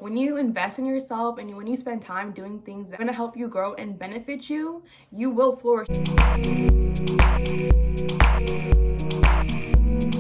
when you invest in yourself and when you spend time doing things that are gonna help you grow and benefit you, you will flourish.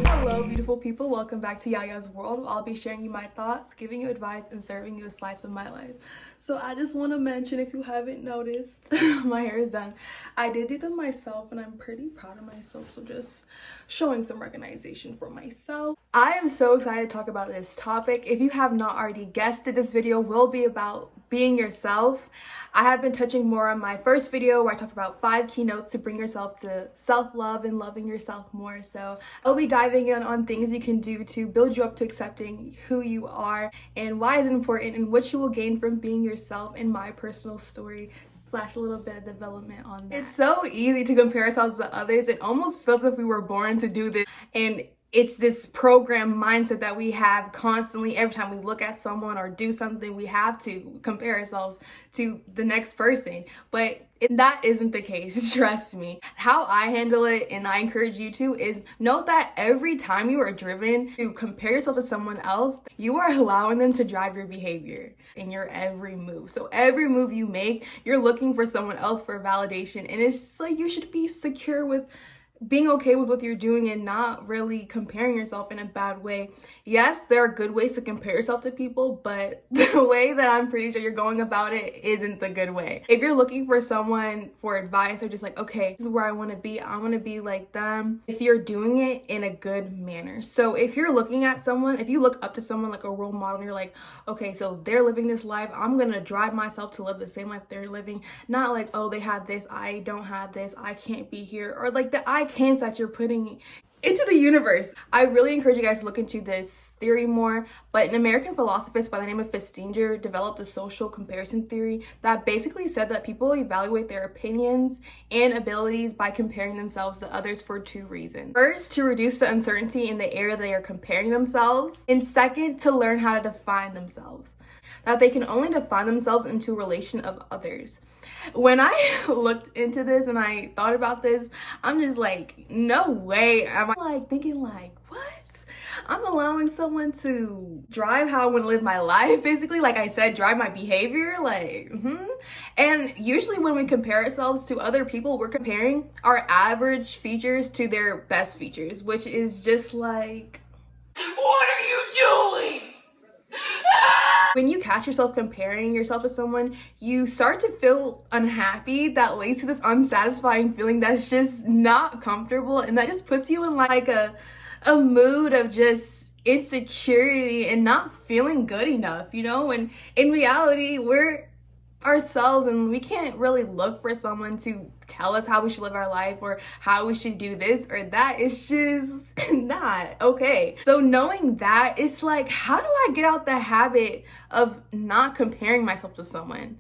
Hello, beautiful people. Welcome back to Yaya's World. I'll be sharing you my thoughts, giving you advice, and serving you a slice of my life. So I just want to mention, if you haven't noticed, my hair is done. I did do them myself, and I'm pretty proud of myself. So just showing some recognition for myself. I am so excited to talk about this topic. If you have not already guessed it, this video will be about being yourself. I have been touching more on my first video where I talked about 5 keynotes to bring yourself to self-love and loving yourself more. So I'll be diving in on things you can do to build you up to accepting who you are and why it's important and what you will gain from being yourself, in my personal story / a little bit of development on that. It's so easy to compare ourselves to others. It almost feels like we were born to do this, and it's this program mindset that we have constantly. Every time we look at someone or do something, we have to compare ourselves to the next person. But that isn't the case, trust me. How I handle it, and I encourage you to, is note that every time you are driven to compare yourself to someone else, you are allowing them to drive your behavior in your every move. So every move you make, you're looking for someone else for validation. And it's just like, you should be secure with being okay with what you're doing and not really comparing yourself in a bad way. Yes, there are good ways to compare yourself to people, but the way that I'm pretty sure you're going about it isn't the good way. If you're looking for someone for advice or just like, okay, this is where I want to be like them, if you're doing it in a good manner. So if you're looking at someone, if you look up to someone like a role model and you're like, okay, so they're living this life, I'm gonna drive myself to live the same life they're living. Not like, oh, they have this, I don't have this, I can't be here, or like the I can't that you're putting into the universe. I really encourage you guys to look into this theory more, but an American philosophist by the name of Festinger developed a social comparison theory that basically said that people evaluate their opinions and abilities by comparing themselves to others for 2 reasons. First, to reduce the uncertainty in the area they are comparing themselves, and second, to learn how to define themselves. That they can only define themselves into relation of others. When I looked into this and I thought about this, I'm just like, no way am I like thinking like, what? I'm allowing someone to drive how I want to live my life, basically, like I said, drive my behavior, like, And usually when we compare ourselves to other people, we're comparing our average features to their best features, which is just like, what are you doing? When you catch yourself comparing yourself to someone, you start to feel unhappy. That leads to this unsatisfying feeling that's just not comfortable, and that just puts you in like a mood of just insecurity and not feeling good enough, you know? And in reality, we're ourselves, and we can't really look for someone to tell us how we should live our life or how we should do this or that. It's just not okay. So knowing that, it's like, how do I get out the habit of not comparing myself to someone?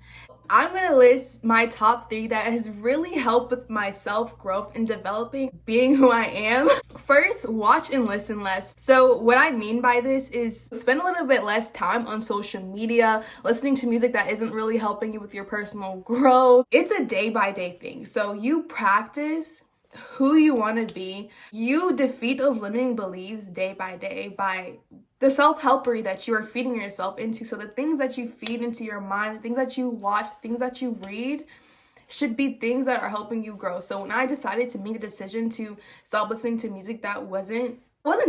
I'm gonna list my top 3 that has really helped with my self-growth and developing being who I am. First, watch and listen less. So what I mean by this is spend a little bit less time on social media, listening to music that isn't really helping you with your personal growth. It's a day-by-day thing. So you practice who you want to be. You defeat those limiting beliefs day by day by the self-helpery that you are feeding yourself into. So the things that you feed into your mind, the things that you watch, things that you read should be things that are helping you grow. So when I decided to make a decision to stop listening to music that wasn't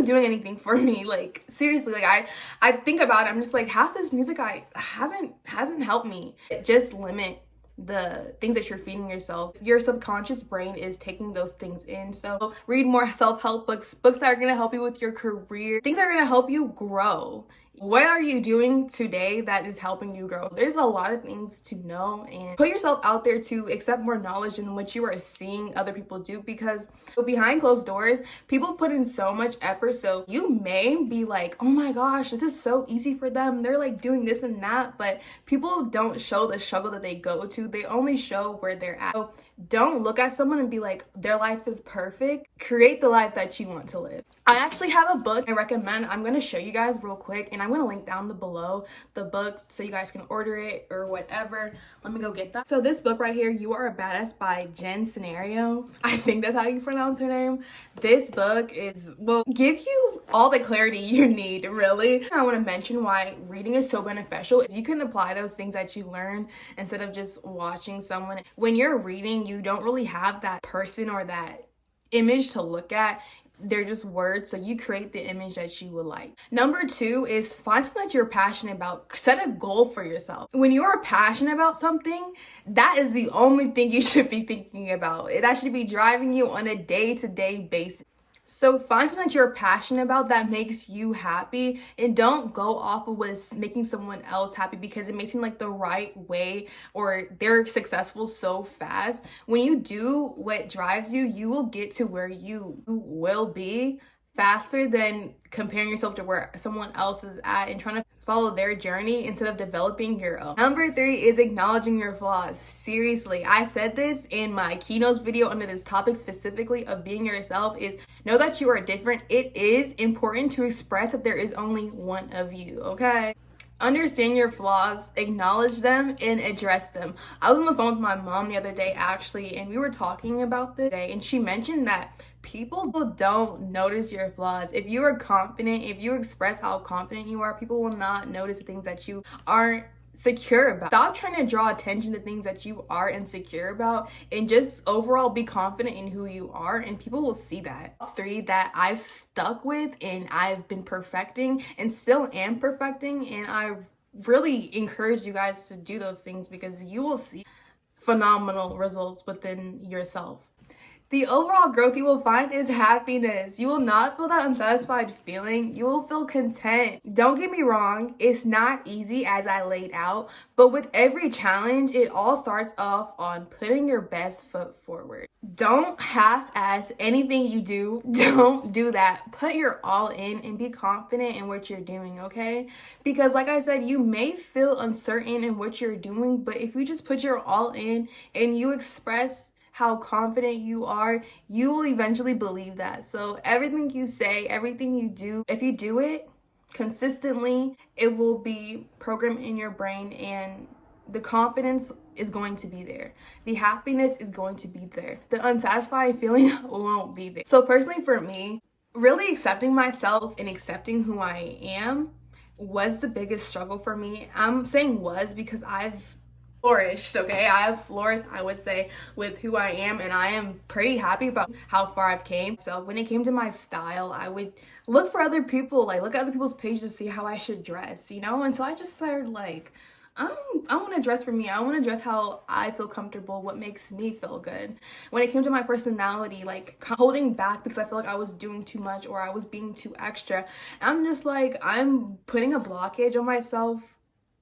doing anything for me, like seriously, like I think about it, I'm just like, half this music hasn't helped me. Just limit the things that you're feeding yourself. Your subconscious brain is taking those things in. So read more self-help books that are going to help you with your career, things that are going to help you grow. What are you doing today that is helping you grow? There's a lot of things to know, and put yourself out there to accept more knowledge than what you are seeing other people do, because behind closed doors, people put in so much effort. So you may be like, oh my gosh, this is so easy for them. They're like doing this and that, but people don't show the struggle that they go to. They only show where they're at. So Don't look at someone and be like, their life is perfect. Create the life that you want to live. I actually have a book I recommend. I'm going to show you guys real quick, and I'm going to link down below the book so you guys can order it or whatever. Let me go get that. So this book right here, You Are a Badass by Jen Scenario. I think that's how you pronounce her name. This book will give you all the clarity you need, really. I want to mention why reading is so beneficial. Is you can apply those things that you learn instead of just watching someone. When you're reading, you don't really have that person or that image to look at. They're just words, so you create the image that you would like. Number 2 is find something that you're passionate about. Set a goal for yourself. When you are passionate about something, that is the only thing you should be thinking about. That should be driving you on a day-to-day basis. So find something that you're passionate about that makes you happy, and don't go off of what's making someone else happy because it may seem like the right way or they're successful so fast. When you do what drives you, you will get to where you will be faster than comparing yourself to where someone else is at and trying to follow their journey instead of developing your own. Number 3 is acknowledging your flaws. Seriously, I said this in my keynotes video under this topic specifically of being yourself, is know that you are different. It is important to express that there is only one of you, okay? Understand your flaws, acknowledge them, and address them. I was on the phone with my mom the other day actually, and we were talking about this today, and she mentioned that people don't notice your flaws. If you are confident, if you express how confident you are, people will not notice the things that you aren't secure about. Stop trying to draw attention to things that you are insecure about and just overall be confident in who you are, and people will see that. 3 that I've stuck with and I've been perfecting and still am perfecting, and I really encourage you guys to do those things because you will see phenomenal results within yourself. The overall growth you will find is happiness. You will not feel that unsatisfied feeling. You will feel content. Don't get me wrong, it's not easy as I laid out, but with every challenge, it all starts off on putting your best foot forward. Don't half-ass anything you do. Don't do that. Put your all in and be confident in what you're doing, okay? Because like I said, you may feel uncertain in what you're doing, but if you just put your all in and you express how confident you are, you will eventually believe that. So everything you say, everything you do, if you do it consistently, it will be programmed in your brain, and the confidence is going to be there. The happiness is going to be there. The unsatisfied feeling won't be there. So personally for me, really accepting myself and accepting who I am was the biggest struggle for me. I'm saying was because I've flourished, okay? I have flourished, I would say, with who I am, and I am pretty happy about how far I've came. So when it came to my style, I would look for other people, like look at other people's pages to see how I should dress, you know? And so I just started like, I want to dress for me. I want to dress how I feel comfortable, what makes me feel good. When it came to my personality, like holding back because I feel like I was doing too much or I was being too extra, I'm just like, I'm putting a blockage on myself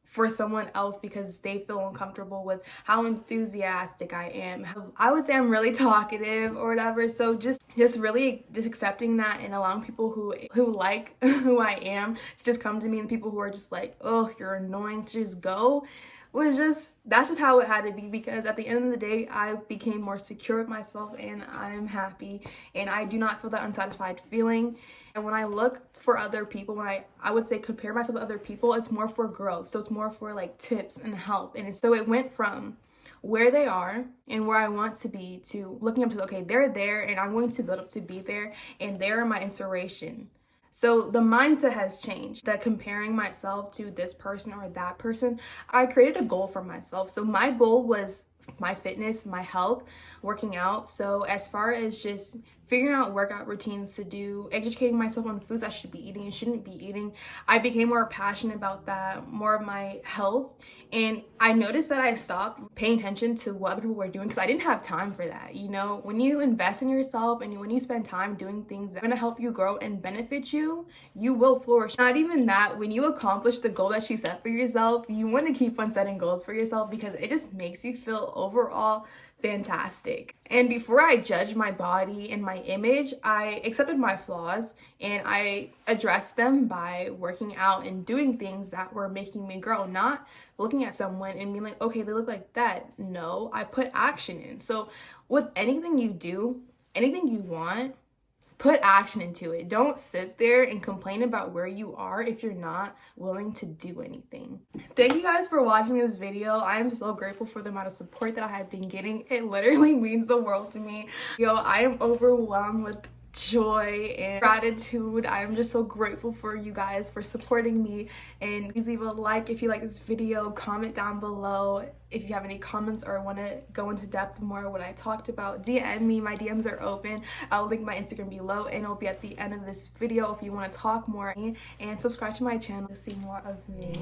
for someone else because they feel uncomfortable with how enthusiastic I am. I would say I'm really talkative or whatever. So just really just accepting that and allowing people who like who I am to just come to me, and people who are just like, oh, you're annoying, to just go. That's just how it had to be, because at the end of the day, I became more secure with myself and I'm happy and I do not feel that unsatisfied feeling. And when I look for other people, when I would say compare myself to other people, it's more for growth. So it's more for like tips and help. And so it went from where they are and where I want to be to looking up to, okay, they're there and I'm going to build up to be there, and they're my inspiration. So the mindset has changed, that comparing myself to this person or that person. I created a goal for myself. So my goal was my fitness, my health, working out. So as far as just figuring out workout routines to do, educating myself on foods I should be eating and shouldn't be eating, I became more passionate about that, more of my health. And I noticed that I stopped paying attention to what other people were doing because I didn't have time for that. You know, when you invest in yourself and when you spend time doing things that are going to help you grow and benefit you, you will flourish. Not even that, when you accomplish the goal that you set for yourself, you want to keep on setting goals for yourself because it just makes you feel So overall, fantastic. And before I judged my body and my image, I accepted my flaws and I addressed them by working out and doing things that were making me grow, not looking at someone and being like, okay, they look like that. No, I put action in. So with anything you do, anything you want, put action into it. Don't sit there and complain about where you are if you're not willing to do anything. Thank you guys for watching this video. I am so grateful for the amount of support that I have been getting. It literally means the world to me. I am overwhelmed with joy and gratitude. I'm just so grateful for you guys for supporting me, and please leave a like if you like this video. Comment down below if you have any comments or want to go into depth more what I talked about. DM me, my DMs are open. I'll link my Instagram below and it'll be at the end of this video if you want to talk more, and subscribe to my channel to see more of me.